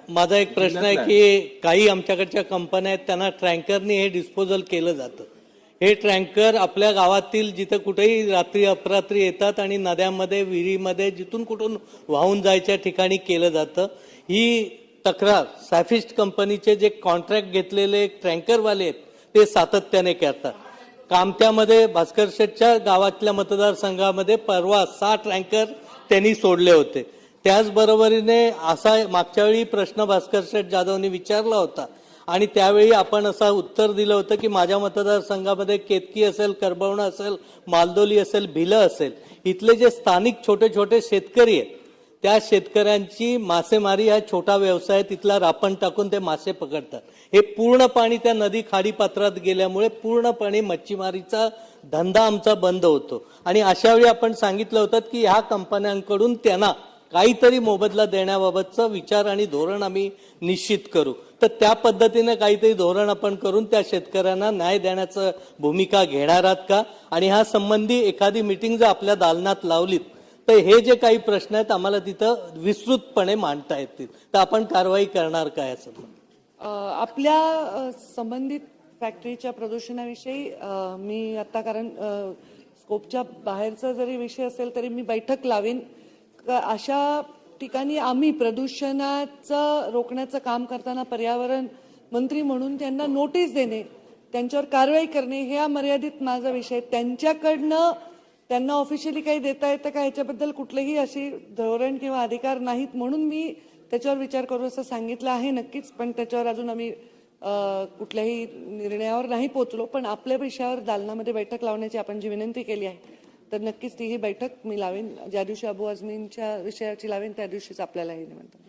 माझा एक प्रश्न आहे की काही आमच्याकडच्या कंपन्या आहेत त्यांना ट्रँकरने हे डिस्पोजल केलं जातं. हे ट्रँकर आपल्या गावातील जिथं कुठेही रात्री अपरात्री येतात आणि नद्यांमध्ये विहिरीमध्ये जिथून कुठून वाहून जायच्या ठिकाणी केलं जातं. ही तक्रार सॅफिस्ट कंपनीचे जे कॉन्ट्रॅक्ट घेतलेले ट्रँकरवाले आहेत ते सातत्याने करतात. कामत्यामध्ये भास्कर शेठच्या गावातल्या मतदारसंघामध्ये परवा 6 ट्रँकर त्यांनी सोडले होते. त्याचबरोबरीने असा मागच्या वेळी प्रश्न भास्कर शेठ जाधवनी विचारला होता आणि त्यावेळी आपण असं उत्तर दिलं होतं की माझ्या मतदारसंघामध्ये केतकी असेल, करबवणा असेल, मालदोली असेल, भिलं असेल, इथले जे स्थानिक छोटे छोटे शेतकरी आहेत त्या शेतकऱ्यांची मासेमारी हा छोटा व्यवसाय आहे. तिथला रापण टाकून ते मासे पकडतात. हे पूर्ण पाणी त्या नदी खाडी पात्रात गेल्यामुळे पूर्णपणे मच्छीमारीचा धंदा आमचा बंद होतो. आणि अशा वेळी आपण सांगितलं होतं की ह्या कंपन्यांकडून त्यांना काहीतरी मोबदला देण्याबाबतचा विचार आणि धोरण आम्ही निश्चित करू. तर त्या पद्धतीने काहीतरी धोरण आपण करून त्या शेतकऱ्यांना न्याय देण्याचं भूमिका घेणार आहात का? आणि ह्या संबंधी एखादी मीटिंग जर आपल्या दालनात लावलीत तर हे जे काही प्रश्न आहेत आम्हाला तिथं विस्तृतपणे मांडता येतील. तर आपण कारवाई करणार काय असं? आपल्या संबंधित फॅक्टरीच्या प्रदूषणाविषयी मी आता कारण स्कोपच्या बाहेरचा जरी विषय असेल तरी मी बैठक लावेन. अशा ठिकाणी आम्ही प्रदूषणाचं रोखण्याचं काम करताना पर्यावरण मंत्री म्हणून त्यांना नोटीस देणे, त्यांच्यावर कारवाई करणे हे मर्यादित माझा विषय. त्यांच्याकडनं त्यांना ऑफिशियली काही देता येतं का ह्याच्याबद्दल कुठलेही अशी धोरण किंवा अधिकार नाहीत म्हणून मी त्याच्यावर विचार करू असं सांगितलं आहे नक्कीच. पण त्याच्यावर अजून आम्ही कुठल्याही निर्णयावर नाही पोहोचलो. पण आपल्या विषयावर दालनामध्ये बैठक लावण्याची आपण जी विनंती केली आहे तर नक्कीच ती ही बैठक मी लावेन. ज्या दिवशी अबू आझमींच्या विषयाची लावेन त्या दिवशीच आपल्याला हे निमंत्रण